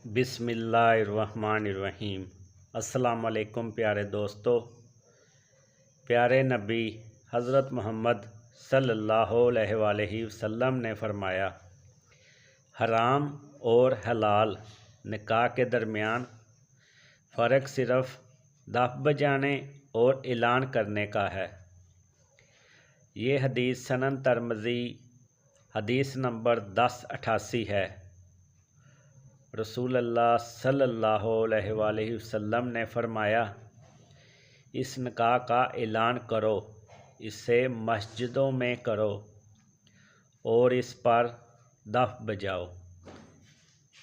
बिस्मिल्लाहिर्रहमानिर्रहीम। अस्सलाम वालेकुम प्यारे दोस्तों। प्यारे नबी हज़रत मोहम्मद सल्लल्लाहु अलैहि वसल्लम ने फरमाया, हराम और हलाल निकाह के दरमियान फ़र्क सिर्फ़ दफ बजाने और ऐलान करने का है। ये हदीस सनन तिरमिज़ी हदीस नंबर 1088 है। रसूलुल्लाह सल्लल्लाहु अलैहि वसल्लम ने फरमाया, इस निकाह का ऐलान करो, इसे मस्जिदों में करो और इस पर दफ बजाओ।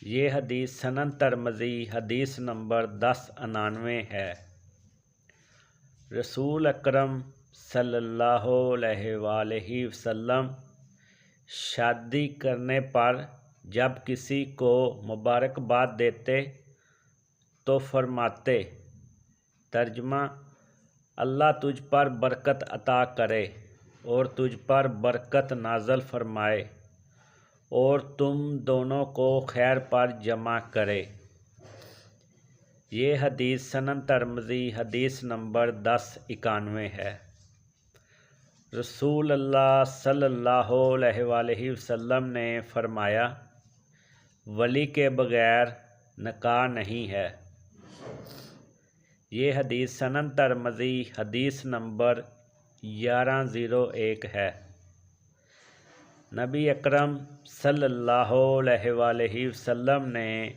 ये हदीस सनन तिरमिज़ी हदीस नंबर 1099 है। रसूल अकरम सल्लल्लाहु अलैहि वसल्लम शादी करने पर जब किसी को मुबारकबाद देते तो फरमाते, तर्जमा, अल्लाह तुझ पर बरकत अता करे और तुझ पर बरकत नाज़ल फरमाए और तुम दोनों को खैर पर जमा करे। ये हदीस सनन तिरमिज़ी हदीस नंबर 1091 है। रसूल अल्लाह सल्लल्लाहु अलैहि वसल्लम ने फरमाया, वली के बग़ैर निकाह नहीं है। ये हदीस सनन तिरमिज़ी हदीस नंबर 1101 है। नबी अकरम सल्लल्लाहु अलैहि वसल्लम ने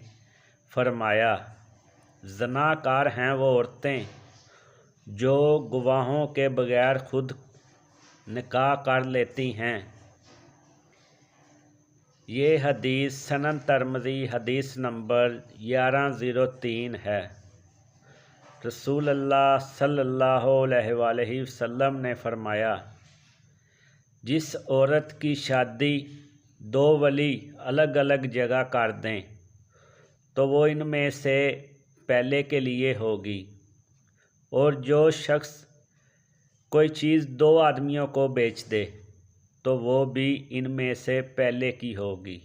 फरमाया, ज़नाकार हैं वो औरतें जो गवाहों के बग़ैर खुद निकाह कर लेती हैं। ये हदीस सनन तिरमिज़ी हदीस नंबर 1103 है। रसूलुल्लाह सल्लल्लाहु अलैहि वसल्लम ने फरमाया, जिस औरत की शादी दो वली अलग अलग जगह कर दें तो वो इनमें से पहले के लिए होगी, और जो शख्स कोई चीज़ दो आदमियों को बेच दे तो वो भी इनमें से पहले की होगी।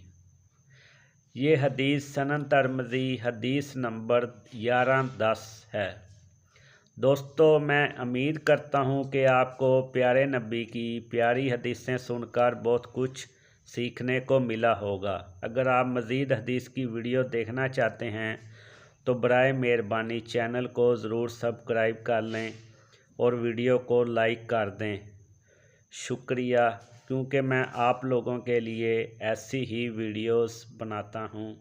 ये हदीस सनन तिरमिज़ी हदीस नंबर 1110 है। दोस्तों, मैं उम्मीद करता हूँ कि आपको प्यारे नबी की प्यारी हदीसें सुनकर बहुत कुछ सीखने को मिला होगा। अगर आप मज़ीद हदीस की वीडियो देखना चाहते हैं तो बराए मेहरबानी चैनल को ज़रूर सब्सक्राइब कर लें और वीडियो को लाइक कर दें। शुक्रिया, क्योंकि मैं आप लोगों के लिए ऐसी ही वीडियोस बनाता हूँ।